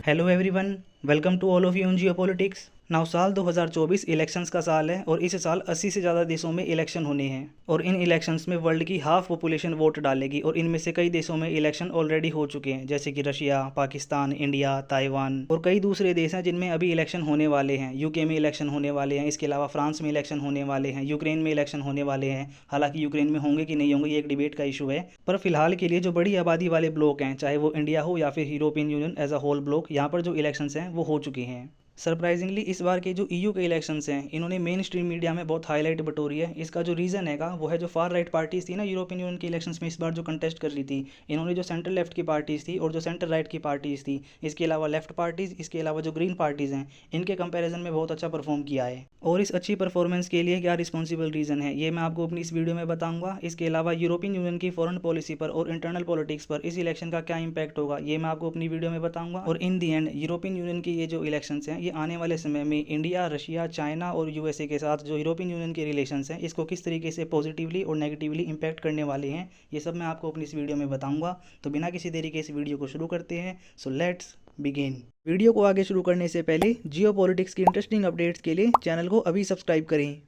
Hello everyone, welcome to all of you in geopolitics. Now साल 2024 elections का साल है और इस साल 80 से ज़्यादा देशों में इलेक्शन होने हैं और इन इलेक्शंस में वर्ल्ड की हाफ पॉपुलेशन वोट डालेगी और इनमें से कई देशों में इलेक्शन ऑलरेडी हो चुके हैं, जैसे कि रशिया, पाकिस्तान, इंडिया, ताइवान और कई दूसरे देश हैं जिनमें अभी इलेक्शन होने वाले हैं। यूके में इलेक्शन होने वाले हैं, इसके अलावा फ्रांस में इलेक्शन होने वाले हैं, यूक्रेन में इलेक्शन होने वाले हैं। हालांकि यूक्रेन में होंगे कि नहीं होंगे ये एक डिबेट का इशू है, पर फिलहाल के लिए जो बड़ी आबादी वाले ब्लॉक हैं, चाहे वो इंडिया हो या फिर European Union as a whole bloc, यहाँ पर जो इलेक्शंस हैं वो हो चुके हैं। सरप्राइजिंगली इस बार के जो ईयू के इलेक्शंस हैं इन्होंने मेन स्ट्रीम मीडिया में बहुत हाईलाइट बटोरी है। इसका जो रीज़न हैगा वो है जो फार राइट पार्टीज़ थी ना यूरोपियन यूनियन के इलेक्शंस में इस बार जो कंटेस्ट कर रही थी, इन्होंने जो सेंट्रल लेफ्ट की पार्टीज़ थी और जो सेंटर राइट की पार्टीज़ थी, इसके अलावा लेफ्ट पार्टीज़, इसके अलावा जो ग्रीन पार्टीज़ हैं, इनके कंपेरिजन में बहुत अच्छा परफॉर्म किया है। और इस अच्छी परफॉर्मेंस के लिए क्या रिस्पॉन्सिबल रीज़न है ये मैं आपको अपनी इस वीडियो में बताऊंगा। इसके अलावा यूरोपियन यूनियन की फॉरेन पॉलिसी पर और इंटरनल पॉलिटिक्स पर इस इलेक्शन का क्या इंपैक्ट होगा ये मैं आपको अपनी वीडियो में बताऊंगा। और इन दी एंड यूरोपियन यूनियन की ये जो इलेक्शंस हैं ये आने वाले समय में इंडिया, रशिया, चाइना और यूएसए के साथ जो यूरोपियन यूनियन के रिलेशंस हैं इसको किस तरीके से पॉजिटिवली और नेगेटिवली इंपैक्ट करने वाले हैं, ये सब मैं आपको अपनी इस वीडियो में बताऊंगा। तो बिना किसी देरी के इस वीडियो को शुरू करते हैं। So let's begin. वीडियो को आगे शुरू करने से पहले जियो पॉलिटिक्स की इंटरेस्टिंग अपडेट्स के लिए चैनल को अभी सब्सक्राइब करें।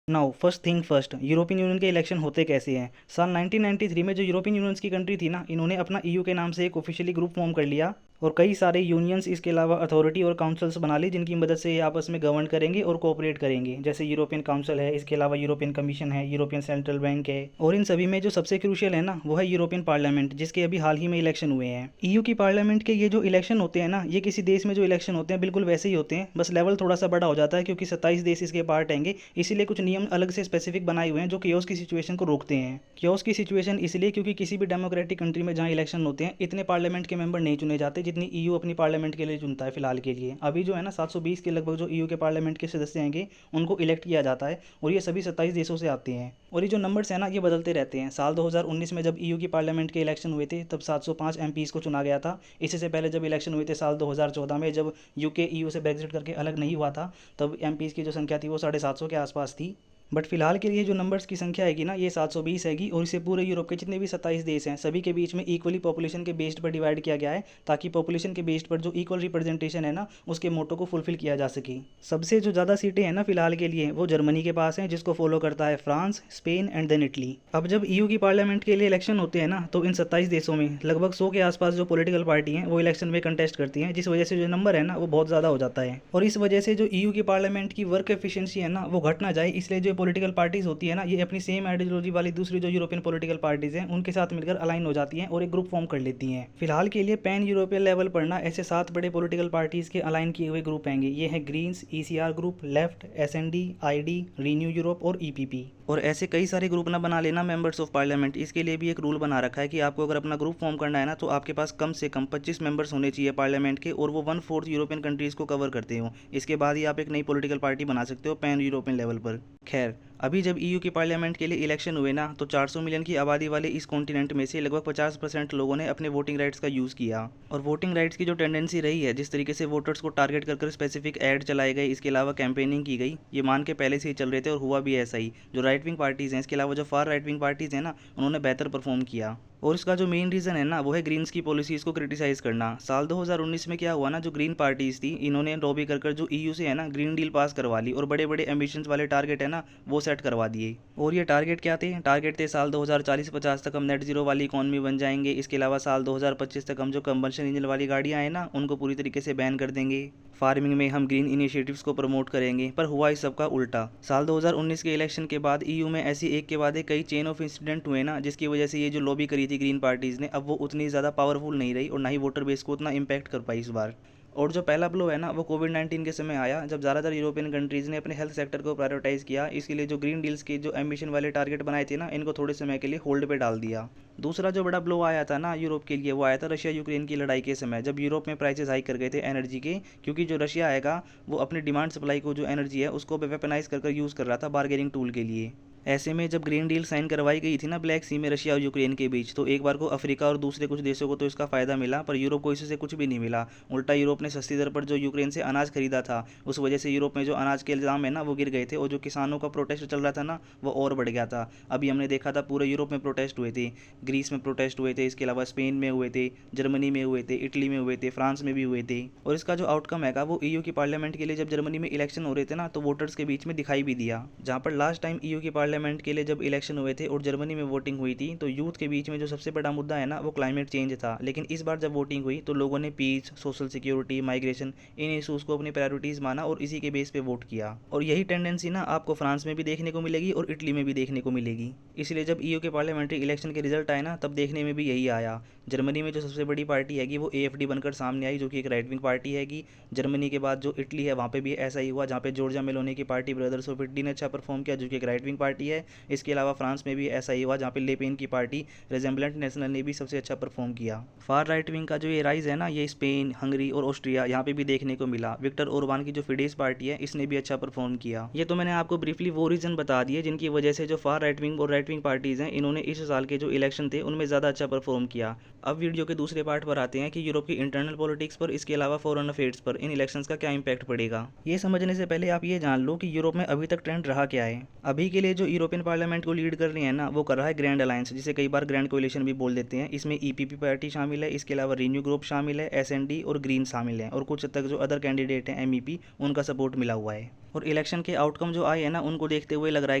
Now first thing first, European union के इलेक्शन होते कैसे हैं। साल 1993 में जो यूरोपियन यूनियंस की कंट्री थी ना, इन्होंने अपना ईयू के नाम से एक ऑफिशियली ग्रुप फॉर्म कर लिया और कई सारे यूनियंस, इसके अलावा अथॉरिटी और काउंसिल्स बना ली जिनकी मदद से ये आपस में गवर्न करेंगे और कोऑपरेट करेंगे। जैसे यूरोपियन काउंसिल है, इसके अलावा यूरोपियन कमीशन है, यूरोपियन सेंट्रल बैंक है, और इन सभी में जो सबसे क्रूशियल है ना वो है यूरोपियन पार्लियामेंट, जिसके अभी हाल ही में इलेक्शन हुए हैं। ईयू की पार्लियामेंट के ये जो इलेक्शन होते हैं ना, ये किसी देश में जो इलेक्शन होते हैं बिल्कुल वैसे ही होते हैं, बस लेवल थोड़ा सा बड़ा हो जाता है क्योंकि 27 देश इसके पार्ट आएंगे, इसीलिए कुछ नियम अलग से स्पेसिफिक बनाए हुए हैं जो कियोस की सिचुएशन को रोकते हैं। कियोस की सिचुएशन इसलिए क्योंकि किसी भी डेमोक्रेटिक कंट्री में जहाँ इलेक्शन होते हैं इतने पार्लियामेंट के मेंबर नहीं चुने जाते जितनी ईयू अपनी पार्लियामेंट के लिए चुनता है। फिलहाल के लिए अभी जो है ना 720 के लगभग जो ईयू के पार्लियामेंट के सदस्य आएंगे उनको इलेक्ट किया जाता है और ये सभी 27 देशों से आते हैं। और ये जो नंबर्स हैं ना ये बदलते रहते हैं। साल 2019 में जब ईयू की पार्लियामेंट के इलेक्शन हुए थे तब 705 एमपीज़ को चुना गया था। इससे पहले जब इलेक्शन हुए थे साल 2014 में, जब यूके ईयू से ब्रेक्जिट करके अलग नहीं हुआ था, तब एमपीज़ की जो संख्या थी वो 750 के आसपास थी। बट फिलहाल के लिए जो नंबर्स की संख्या हैगी ना ये 720 हैगी और इसे पूरे यूरोप के जितने भी 27 देश हैं सभी के बीच में इक्वली पॉपुलेशन के बेस्ड पर डिवाइड किया गया है, ताकि पॉपुलेशन के बेस्ड पर जो इक्वल रिप्रेजेंटेशन है ना उसके मोटो को फुलफिल किया जा सके। सबसे जो ज़्यादा सीटें हैं ना फिलहाल के लिए वो जर्मनी के पास हैं, जिसको फॉलो करता है France, Spain and then Italy. अब जब ईयू की पार्लियामेंट के लिए इलेक्शन होते हैं ना तो इन 27 देशों में लगभग 100 के आसपास जो पॉलिटिकल पार्टी हैं वो इलेक्शन में कंटेस्ट करती हैं, जिस वजह से जो नंबर है ना वो बहुत ज़्यादा हो जाता है। और इस वजह से जो ईयू की पार्लियामेंट की वर्क एफिशिएंसी है ना वो घट ना जाए, इसलिए जो पॉलिटिकल पार्टीज होती है ना ये अपनी सेम आइडियोलॉजी वाली दूसरी जो यूरोपियन पॉलिटिकल पार्टीज हैं उनके साथ मिलकर अलाइन हो जाती हैं और एक ग्रुप फॉर्म कर लेती हैं। फिलहाल के लिए पैन यूरोपियन लेवल पर ना ऐसे 7 बड़े पॉलिटिकल पार्टीज के अलाइन किए हुए ग्रुप आएंगे। ये हैं Greens, ECR group, left, S and D, ID, Renew Europe और ईपीपी। और ऐसे कई सारे ग्रुप ना बना लेना मेंबर्स ऑफ पार्लियामेंट। इसके लिए भी एक रूल बना रखा है कि आपको अगर अपना ग्रुप फॉर्म करना है ना तो आपके पास कम से कम 25 मेंबर्स होने चाहिए पार्लियामेंट के और वो 1/4 यूरोपियन कंट्रीज़ को कवर करते हो। इसके बाद ही आप एक नई पॉलिटिकल पार्टी बना सकते हो पैन यूरोपियन लेवल पर। खैर, अभी जब ईयू की पार्लियामेंट के लिए इलेक्शन हुए ना तो 400 मिलियन की आबादी वाले इस कॉन्टिनेंट में से लगभग 50% लोगों ने अपने वोटिंग राइट्स का यूज़ किया। और वोटिंग राइट्स की जो टेंडेंसी रही है, जिस तरीके से वोटर्स को टारगेट कर स्पेसिफिक ऐड चलाए गए, इसके अलावा कैंपेनिंग की गई, ये मान के पहले से ही चल रहे थे और हुआ भी ऐसा ही। जो राइट विंग पार्टीज़ हैं, इसके अलावा जो फार राइट विंग पार्टीज़ हैं ना, उन्होंने बेहतर परफॉर्म किया। और इसका जो मेन रीज़न है ना वो है ग्रीन्स की पॉलिसीज़ को क्रिटिसाइज़ करना। साल 2019 में क्या हुआ ना, जो ग्रीन पार्टीज़ थी इन्होंने लॉबी कर जो ईयू से है ना ग्रीन डील पास करवा ली और बड़े बड़े एम्बिशंस वाले टारगेट है ना वो सेट करवा दिए। और ये टारगेट क्या थे? टारगेट थे साल 2040-50 तक हम नेट जीरो वाली इकॉनमी बन जाएंगे। इसके अलावा साल 2025 तक हम जो कंबंशन इंजन वाली गाड़ियाँ हैं ना उनको पूरी तरीके से बैन कर देंगे। फार्मिंग में हम ग्रीन इनिशिएटिव्स को प्रमोट करेंगे। पर हुआ इस सब का उल्टा। साल 2019 के इलेक्शन के बाद ईयू में ऐसी एक के बाद एक कई चेन ऑफ इंसिडेंट हुए ना, जिसकी वजह से ये जो लॉबी करी थी ग्रीन पार्टीज़ ने अब वो उतनी ज़्यादा पावरफुल नहीं रही और ना ही वोटर बेस को उतना इम्पैक्ट कर पाई इस बार। और जो पहला ब्लो है ना वो कोविड-19 के समय आया, जब ज़्यादातर यूरोपियन कंट्रीज़ ने अपने हेल्थ सेक्टर को प्रायोरिटाइज़ किया। इसके लिए जो ग्रीन डील्स के जो एम्बिशन वाले टारगेट बनाए थे ना इनको थोड़े समय के लिए होल्ड पे डाल दिया। दूसरा जो बड़ा ब्लो आया था ना यूरोप के लिए वो आया था रशिया यूक्रेन की लड़ाई के समय, जब यूरोप में प्राइसेस हाइक कर गए थे एनर्जी के, क्योंकि जो रशिया आएगा वो अपनी डिमांड सप्लाई को जो एनर्जी है उसको वेपनाइज कर यूज़ कर रहा था बार्गेनिंग टूल के लिए। ऐसे में जब ग्रीन डील साइन करवाई गई थी ना ब्लैक सी में रशिया और यूक्रेन के बीच, तो एक बार को अफ्रीका और दूसरे कुछ देशों को तो इसका फ़ायदा मिला, पर यूरोप को इससे कुछ भी नहीं मिला। उल्टा यूरोप ने सस्ती दर पर जो यूक्रेन से अनाज खरीदा था, उस वजह से यूरोप में जो अनाज के इल्ज़ाम है ना वो गिर गए थे, और जो किसानों का प्रोटेस्ट चल रहा था ना वो और बढ़ गया था। अभी हमने देखा था पूरे यूरोप में प्रोटेस्ट हुए थे, ग्रीस में प्रोटेस्ट हुए थे, इसके अलावा स्पेन में हुए थे, जर्मनी में हुए थे, इटली में हुए थे, फ्रांस में भी हुए थे। और इसका जो आउटकम है वो ईयू की पार्लियामेंट के लिए जब जर्मनी में इलेक्शन हो रहे थे ना, तो वोटर्स के बीच में दिखाई भी दिया। जहाँ पर लास्ट टाइम ईयू की पार्लियामेंट के लिए जब इलेक्शन हुए थे और जर्मनी में वोटिंग हुई थी, तो यूथ के बीच में जो सबसे बड़ा मुद्दा है ना वो क्लाइमेट चेंज था। लेकिन इस बार जब वोटिंग हुई तो लोगों ने पीस, सोशल सिक्योरिटी, माइग्रेशन, इन इशूज़ को अपनी प्रायोरिटीज़ माना और इसी के बेस पे वोट किया। और यही टेंडेंसी ना आपको फ्रांस में भी देखने को मिलेगी और इटली में भी देखने को मिलेगी। इसलिए जब ईयू के पार्लियामेंट्री इलेक्शन के रिजल्ट आए ना, तब देखने में भी यही आया। जर्मनी में जो सबसे बड़ी पार्टी हैगी वो एएफडी बनकर सामने आई, जो कि एक राइट विंग पार्टी हैगी। जर्मनी के बाद जो इटली है वहाँ पे भी ऐसा ही हुआ, जहाँ पे जॉर्जिया मेलोनी की पार्टी ब्रदर्स ऑफ इटली ने अच्छा परफॉर्म किया, जो कि एक राइट विंग पार्टी है। इसके अलावा फ्रांस में भी ऐसा ही हुआ, जहाँ पे ले पेन की पार्टी रेजेंबलेंट नेशनल ने भी सबसे अच्छा परफॉर्म किया। फार राइट विंग का जो ये राइज है ना, ये स्पेन, हंगरी और ऑस्ट्रिया यहाँ पे भी देखने को मिला। विक्टर ओरबान की जो फिडेस पार्टी है इसने भी अच्छा परफॉर्म किया। ये तो मैंने आपको ब्रीफली वो रीजन बता दिए जिनकी वजह से जो फार राइट विंग और राइट विंग पार्टीज हैं, इन्होंने इस साल के जो इलेक्शन थे उनमें ज़्यादा अच्छा परफॉर्म किया। अब वीडियो के दूसरे पार्ट पर आते हैं कि यूरोप की इंटरनल पॉलिटिक्स पर, इसके अलावा फॉरेन अफेयर्स पर इन इलेक्शंस का क्या इंपैक्ट पड़ेगा। ये समझने से पहले आप ये जान लो कि यूरोप में अभी तक ट्रेंड रहा क्या है। अभी के लिए जो यूरोपियन पार्लियामेंट को लीड कर रही है ना, वो कर रहा है ग्रैंड अलायंस, जिसे कई बार ग्रैंड कोलिशन भी बोल देते हैं। इसमें ईपीपी पार्टी शामिल है, इसके अलावा रिन्यू ग्रुप शामिल है, एसएनडी और ग्रीन शामिल है, और कुछ हद तक जो अदर कैंडिडेट हैं एमईपी, उनका सपोर्ट मिला हुआ है। और इलेक्शन के आउटकम जो आए हैं ना, उनको देखते हुए लग रहा है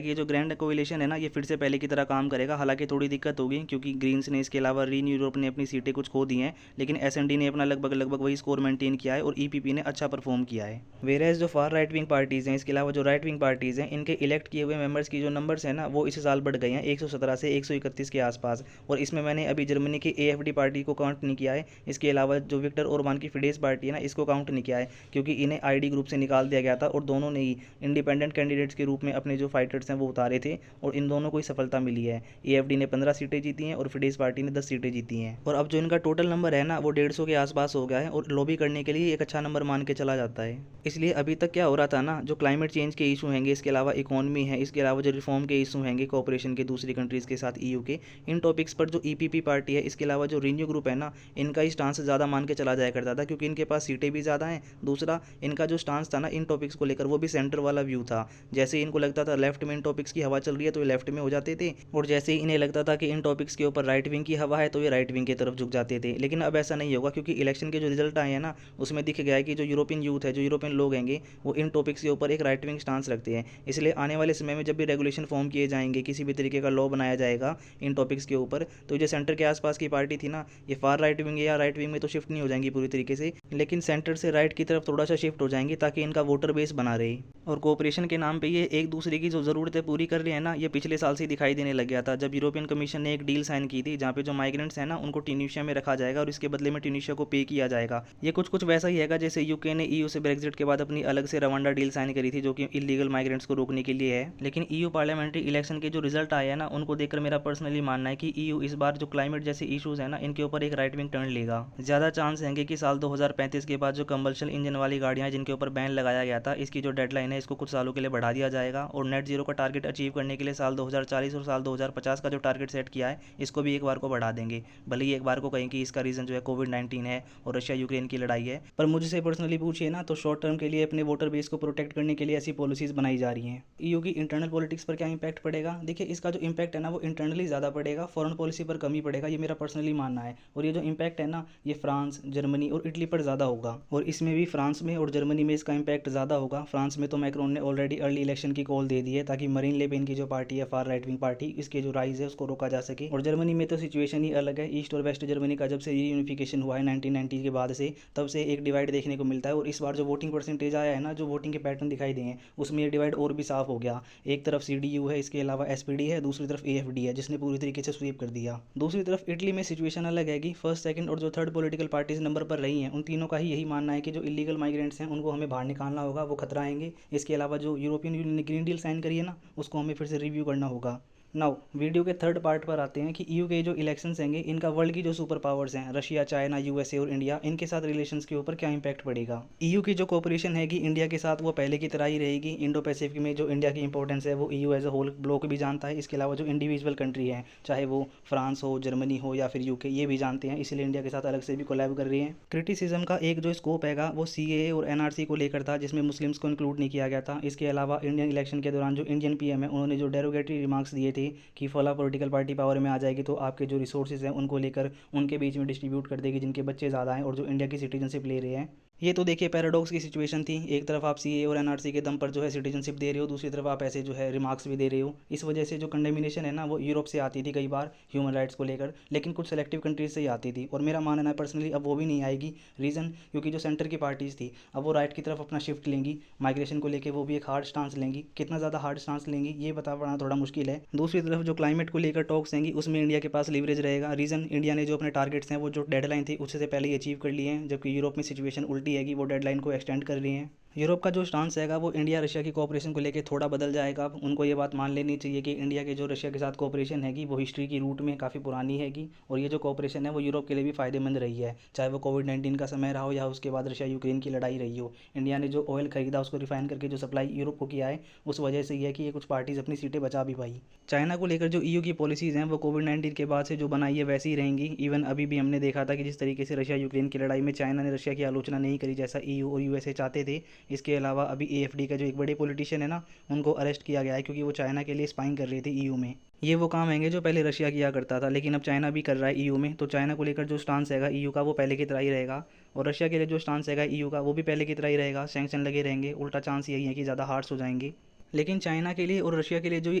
कि ये जो ग्रैंड कोलिशन है ना, ये फिर से पहले की तरह काम करेगा। हालांकि थोड़ी दिक्कत होगी, क्योंकि ग्रीन्स ने, इसके अलावा रिन्यू यूरोप ने अपनी सीटें कुछ खो दी हैं, लेकिन एसएनडी ने अपना लगभग वही स्कोर मेंटेन किया है और ईपीपी ने अच्छा परफॉर्म किया है। वेरेज जो फार राइट विंग पार्टीज़ हैं, इसके अलावा जो राइट विंग पार्टीज़ हैं, इनके इलेक्ट किए हुए मेंबर्स की जो नंबर्स हैं ना, वो इस साल बढ़ गए हैं 117 से 131 के आसपास। और इसमें मैंने अभी जर्मनी की एएफडी पार्टी को काउंट नहीं किया है। इसके अलावा जो विक्टर ओरबान की फिडेस पार्टी है ना, इसको काउंट नहीं किया है, क्योंकि इन्हें आईडी ग्रुप से निकाल दिया गया था और दोनों ने ही इंडिपेंडेंट कैंडिडेट्स के रूप में अपने जो फाइटर्स हैं वो उतारे थे, और इन दोनों को ही सफलता मिली है। एएफडी ने 15 सीटें जीती हैं और फिडेस पार्टी ने 10 सीटें जीती हैं। और अब जो इनका टोटल नंबर है ना, वो 150 के आसपास हो गया है, और लॉबी करने के लिए एक अच्छा नंबर मान के चला जाता है। इसलिए अभी तक क्या हो रहा था ना, जो क्लाइमेट चेंज के इशू हैंगे, इसके अलावा इकोनॉमी है, इसके अलावा जो रिफॉर्म के इशू हैंगे कोऑपरेशन के दूसरी कंट्रीज़ के साथ ईयू के, इन टॉपिक्स पर जो ईपीपी पार्टी है, इसके अलावा जो रिन्यू ग्रुप है ना, इनका ही स्टांस ज़्यादा मान के चला जाया करता था, क्योंकि इनके पास सीटें भी ज़्यादा हैं। दूसरा, इनका जो स्टांस था ना इन टॉपिक्स को लेकर, वो भी सेंटर वाला व्यू था। जैसे इनको लगता था लेफ्ट में इन टॉपिक्स की हवा चल रही है तो ये लेफ्ट में हो जाते थे, और जैसे ही इन्हें लगता था कि इन टॉपिक्स के ऊपर राइट विंग की हवा है तो ये राइट विंग की तरफ झुक जाते थे। लेकिन अब ऐसा नहीं होगा, क्योंकि इलेक्शन के जो रिजल्ट आए हैं ना, उसमें दिख गया है कि जो यूरोपियन यूथ है, जो यूरोपियन लोग हैंगे, वो इन टॉपिक्स के ऊपर एक राइट विंग स्टांस रखते हैं। इसलिए आने वाले समय में जब भी रेगुलेशन फॉर्म किए जाएंगे, किसी भी तरीके का लॉ बनाया जाएगा इन टॉपिक्स के ऊपर, तो जो सेंटर के आसपास की पार्टी थी ना, ये फार राइट विंग या राइट विंग में तो शिफ्ट नहीं हो जाएंगी पूरी तरीके से, लेकिन सेंटर से राइट की तरफ थोड़ा सा शिफ्ट हो जाएंगी, ताकि इनका वोटर बेस बना रहे। और कोऑपरेशन के नाम पे ये एक दूसरे की जो ज़रूरतें पूरी कर रही है ना, ये पिछले साल से दिखाई देने लग गया था, जब यूरोपियन कमीशन ने एक डील साइन की थी, जहाँ पे जो माइग्रेंट्स हैं ना, उनको ट्यूनीशिया में रखा जाएगा और इसके बदले में ट्यूनीशिया को पे किया जाएगा। ये कुछ वैसा ही हैगा जैसे यूके ने ईयू से ब्रेक्जिट के बाद अपनी अलग से रवांडा डील साइन करी थी, जो कि इलीगल माइग्रेंट्स को रोकने के लिए है। लेकिन ईयू पार्लियामेंट्री इलेक्शन के जो रिजल्ट आए हैं ना, उनको देखकर मेरा पर्सनली मानना है कि ईयू इस बार जो क्लाइमेट जैसे इशूज़ है ना, इनके ऊपर एक राइट विंग टर्न लेगा। ज़्यादा चांस हैंगे कि साल 2035 के बाद जो कंबल्शन इंजन वाली गाड़ियाँ जिनके ऊपर बैन लगाया गया था, इसकी जो डेडलाइन है इसको कुछ सालों के लिए बढ़ा दिया जाएगा, और नेट जीरो का टारगेट अचीव करने के लिए साल 2040 और साल 2050 का जो टारगेट सेट किया है, इसको भी एक बार को बढ़ा देंगे। भले ही एक बार को कहें कि इसका रीज़न जो है कोविड-19 है और रशिया यूक्रेन की लड़ाई है, पर मुझसे पर्सनली पूछिए ना, तो शॉर्ट टर्म के लिए अपने वोटर बेस को प्रोटेक्ट करने के लिए ऐसी पॉलिसीज़ बनाई जा रही हैं। ईयू की इंटरनल पॉलिटिक्स पर क्या इंपैक्ट पड़ेगा? देखिए, इसका जो इंपैक्ट है ना, वो इंटरनली ज़्यादा पड़ेगा, फॉरेन पॉलिसी पर कम ही पड़ेगा, ये मेरा पर्सनली मानना है। और ये जो इंपैक्ट है ना, ये फ्रांस, जर्मनी और इटली पर ज़्यादा होगा, और इसमें भी फ्रांस में और जर्मनी में इसका इंपैक्ट ज़्यादा होगा। फ्रांस में तो मैक्रोन ने ऑलरेडी अर्ली इलेक्शन की कॉल दे दी है, ताकि मरीन ले पेन की जो पार्टी है, फार राइट विंग पार्टी, इसके जो राइज है उसको रोका जा सके। और जर्मनी में तो सिचुएशन ही अलग है। ईस्ट और वेस्ट जर्मनी का जब से यूनिफिकेशन हुआ है 1990 के बाद से, तब से एक डिवाइड देखने को मिलता है। और इस बार जो वोटिंग परसेंटेज आया है ना, जो वोटिंग के पैटर्न दिखाई दिए हैं, उसमें ये डिवाइड और भी साफ हो गया। एक तरफ सीडीयू है, इसके अलावा एसपीडी है, दूसरी तरफ एएफडी है, जिसने पूरी तरीके से स्वीप कर दिया। दूसरी तरफ इटली में सिचुएशन अलग है कि फर्स्ट, सेकंड और जो थर्ड पॉलिटिकल पार्टीज नंबर पर रही हैं, उन तीनों का ही यही मानना है कि जो इलीगल माइग्रेंट्स हैं उनको हमें बाहर निकालना होगा, वो खतरा आएंगे। इसके अलावा जो यूरोपियन यूनियन ने ग्रीन डील साइन करी है ना, उसको हमें फिर से रिव्यू करना होगा। नाउ वीडियो के थर्ड पार्ट पर आते हैं कि ईयू के जो इलेक्शंस होंगे इनका वर्ल्ड की जो सुपर पावर्स हैं रशिया, चाइना, यूएसए और इंडिया, इनके साथ रिलेशंस के ऊपर क्या इंपैक्ट पड़ेगा। ईयू की जो कोऑपरेशन है इंडिया के साथ वो पहले की तरह ही रहेगी। इंडो पैसिफिक में जो इंडिया की इंपॉर्टेंस है वो EU as a whole bloc भी जानता है। इसके अलावा जो इंडिविजुअल कंट्री हैं चाहे वो फ्रांस हो, जर्मनी हो या फिर यूके, ये भी जानते हैं, इसलिए इंडिया के साथ अलग से भी कोलैब कर रही है। क्रिटिसिज्म का एक जो स्कोप हैगा वो सीएए और एनआरसी को लेकर था, जिसमें मुस्लिम्स को इंक्लूड नहीं किया गया था। इसके अलावा इंडियन इलेक्शन के दौरान जो इंडियन पीएम है उन्होंने जो डेरोगेटरी रिमार्क्स दिए थे कि फला पॉलिटिकल पार्टी पावर में आ जाएगी तो आपके जो रिसोर्सेज हैं उनको लेकर उनके बीच में डिस्ट्रीब्यूट कर देगी जिनके बच्चे ज़्यादा हैं और जो इंडिया की सिटीजनशिप ले रहे हैं। ये तो देखिए पैराडॉक्स की सिचुएशन थी। एक तरफ आप सीए और एनआरसी के दम पर जो है सिटीजनशिप दे रहे हो, दूसरी तरफ आप ऐसे जो है रिमार्क्स भी दे रहे हो। इस वजह से जो कंडेमिनेशन है ना वो यूरोप से आती थी कई बार ह्यूमन राइट्स को लेकर, लेकिन कुछ सेलेक्टिव कंट्रीज से ही आती थी। और मेरा मानना है पर्सनली अब वो भी नहीं आएगी। रीज़न क्योंकि जो सेंटर की पार्टीज़ थी अब वो राइट की तरफ अपना शिफ्ट लेंगी। माइग्रेशन को लेकर वो भी एक हार्ड स्टांस लेंगी। कितना ज़्यादा हार्ड स्टांस लेंगी ये बता पाना थोड़ा मुश्किल है। दूसरी तरफ जो क्लाइमेट को लेकर टॉक्स होंगी उसमें इंडिया के पास लीवरेज रहेगा। रीज़न इंडिया ने जो अपने टारगेट्स हैं वो जो डेडलाइन थी उससे पहले ही अचीव कर लिए हैं, जबकि यूरोप में सिचुएशन उल्टी है कि वो डेडलाइन को एक्सटेंड कर रही हैं। यूरोप का जो स्टांस हैगा वो इंडिया रशिया की कोऑपरेशन को लेकर थोड़ा बदल जाएगा। अब उनको ये बात मान लेनी चाहिए कि इंडिया के जो रशिया के साथ कोऑपरेशन हैगी वो हिस्ट्री की रूट में काफ़ी पुरानी हैगी और ये जो कोऑपरेशन है वो यूरोप के लिए भी फ़ायदेमंद रही है, चाहे वो कोविड-19 का समय रहा हो या उसके बाद रशिया यूक्रेन की लड़ाई रही हो। इंडिया ने जो ऑयल खरीदा उसको रिफाइन करके जो सप्लाई यूरोप को किया है उस वजह से ये है कि ये कुछ पार्टीज़ अपनी सीटें बचा भी पाई। चाइना को लेकर जो ईयू की पॉलिसीज़ हैं वो कोविड-19 के बाद से जो बनाई है वैसी ही रहेंगी। इवन अभी भी हमने देखा था कि जिस तरीके से रशिया यूक्रेन की लड़ाई में चाइना ने रशिया की आलोचना नहीं करी जैसा ईयू और यूएसए चाहते थे। इसके अलावा अभी एएफडी का जो एक बड़े पॉलिटिशियन है ना उनको अरेस्ट किया गया है क्योंकि वो चाइना के लिए स्पाइंग कर रहे थे ईयू में। ये वो काम हैंगे जो पहले रशिया किया करता था, लेकिन अब चाइना भी कर रहा है ईयू में। तो चाइना को लेकर जो स्टांस हैगा ईयू का वो पहले की तरह ही रहेगा और रशिया के लिए जो स्टांस हैगा ईयू का वो भी पहले की तरह ही रहेगा। सैंक्शन लगे रहेंगे, उल्टा चांस यही है कि ज़्यादा हार्ड्स हो जाएंगे। लेकिन चाइना के लिए और रशिया के लिए जो ये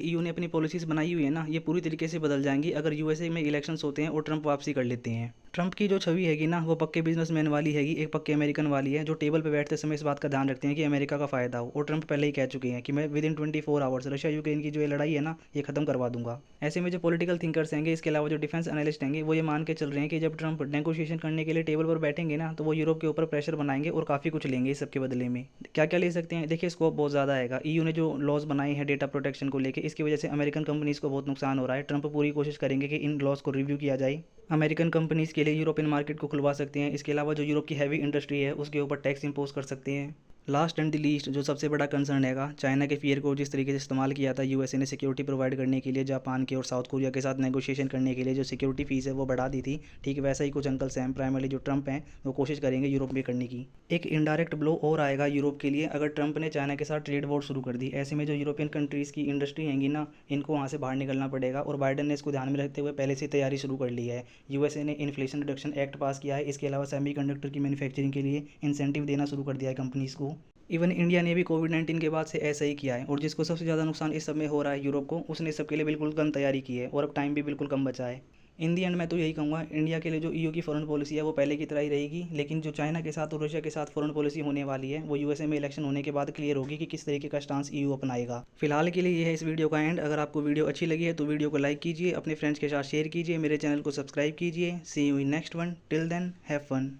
ईयू ने अपनी पॉलिसीज़ बनाई हुई है ना ये पूरी तरीके से बदल जाएंगी अगर यूएसए में इलेक्शंस होते हैं और ट्रंप वापसी कर लेते हैं। ट्रंप की जो छवि हैगी ना वो पक्के बिजनेसमैन वाली हैगी, एक पक्के अमेरिकन वाली है जो टेबल पे बैठते समय इस बात का ध्यान रखते हैं कि अमेरिका का फ़ायदा हो। और ट्रंप पहले ही कह चुके हैं कि मैं with in 24 hours Russia Ukraine की जो ये लड़ाई है ना ये खत्म करवा दूंगा। ऐसे में जो पॉलिटिकल थिंकर्स हैंगे, इसके अलावा जो डिफेंस एनालिस्ट हैंगे, वो ये मान के चल रहे हैं कि जब ट्रंप नेगोशिएशन करने के लिए टेबल पर बैठेंगे ना तो वो यूरोप के ऊपर प्रेशर बनाएंगे और काफ़ी कुछ लेंगे इस सबके बदले में। क्या क्या ले सकते हैं देखिए, स्कोप बहुत ज़्यादा है। ईयू ने जो लॉज बनाए हैं डेटा प्रोटेक्शन को लेकर, इसकी वजह से अमेरिकन कंपनीज़ को बहुत नुकसान हो रहा है। ट्रंप पूरी कोशिश करेंगे कि इन लॉज को रिव्यू किया जाए। अमेरिकन कंपनीज़ के लिए यूरोपियन मार्केट को खुलवा सकते हैं। इसके अलावा जो यूरोप की हैवी इंडस्ट्री है उसके ऊपर टैक्स इंपोज कर सकते हैं। लास्ट एंड द लीस्ट जो सबसे बड़ा कंसर्न हैगा, चाइना के फियर को जिस तरीके से इस्तेमाल किया था यूएसए ने सिक्योरिटी प्रोवाइड करने के लिए जापान के और साउथ कोरिया के साथ नेगोशिएशन करने के लिए जो सिक्योरिटी फीस है वो बढ़ा दी थी, ठीक वैसा ही कुछ अंकल सैम प्राइमरली जो ट्रंप हैं वो कोशिश करेंगे यूरोप में करने की। एक इनडायरेक्ट ब्लो और आएगा यूरोप के लिए अगर ट्रंप ने चाइना के साथ ट्रेड वॉर शुरू कर दी। ऐसे में जो यूरोपियन कंट्रीज़ की इंडस्ट्री हैंगी ना इनको वहाँ से बाहर निकलना पड़ेगा और बाइडन ने इसको ध्यान में रखते हुए पहले से तैयारी शुरू कर ली है। यूएसए ने इन्फ्लेशन रिडक्शन एक्ट पास किया है। इसके अलावा सेमीकंडक्टर की मैन्युफैक्चरिंग के लिए इंसेंटिव देना शुरू कर दिया है कंपनीज़ को। इवन इंडिया ने भी कोविड-19 के बाद से ऐसा ही किया है और जिसको सबसे ज़्यादा नुकसान इस सब में हो रहा है यूरोप को, उसने सबके लिए बिल्कुल कम तैयारी की है और अब टाइम भी बिल्कुल कम बचा है। इन दी एंड मैं तो यही कहूँगा इंडिया के लिए जो ईयू की फॉरेन पॉलिसी है वो पहले की तरह ही रहेगी, लेकिन जो चाइना के साथ और रशिया के साथ फॉरेन पॉलिसी होने वाली है वो यूएसए में इलेक्शन होने के बाद क्लियर होगी कि किस तरीके का स्टांस ईयू अपनाएगा। फिलहाल के लिए ये है इस वीडियो का एंड। अगर आपको वीडियो अच्छी लगी है तो वीडियो को लाइक कीजिए, अपने फ्रेंड्स के साथ शेयर कीजिए, मेरे चैनल को सब्सक्राइब कीजिए। See you in next one, till then have fun.